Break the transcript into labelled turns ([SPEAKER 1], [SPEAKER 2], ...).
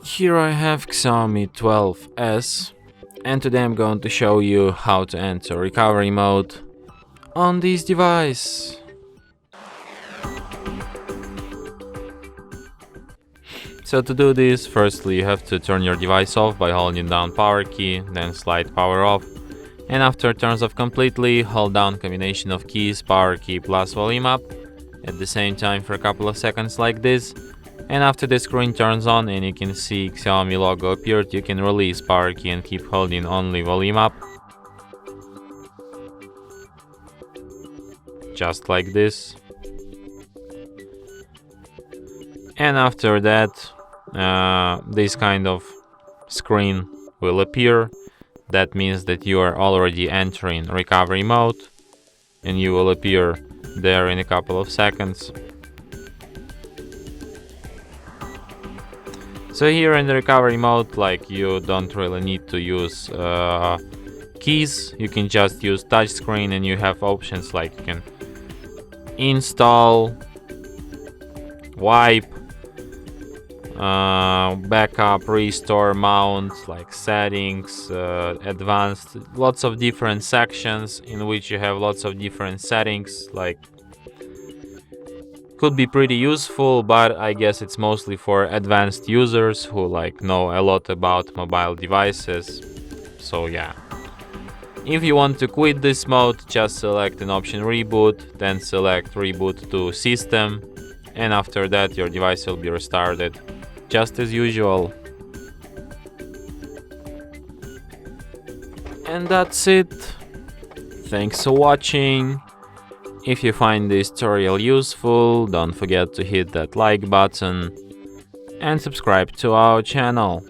[SPEAKER 1] Here I have XIAOMI 12S, and today I'm going to show you how to enter recovery mode on this device. So to do this, firstly you have to turn your device off by holding down power key, then slide power off, and after it turns off completely, hold down combination of keys, power key plus volume up, at the same time for a couple of seconds like this. And after the screen turns on and you can see XIAOMI logo appeared, you can release power key and keep holding only volume up. Just like this. And after that, this kind of screen will appear. That means that you are already entering recovery mode, and you will appear there in a couple of seconds. So here in the recovery mode, like, you don't really need to use keys, you can just use touchscreen, and you have options like you can install, wipe, backup, restore, mount, like settings, advanced, lots of different sections in which you have lots of different settings. Like, could be pretty useful, but I guess it's mostly for advanced users who like know a lot about mobile devices. So yeah, if you want to quit this mode, just select an option reboot, then select reboot to system, and after that your device will be restarted just as usual. And that's it. Thanks for watching. If you find this tutorial useful, don't forget to hit that like button and subscribe to our channel.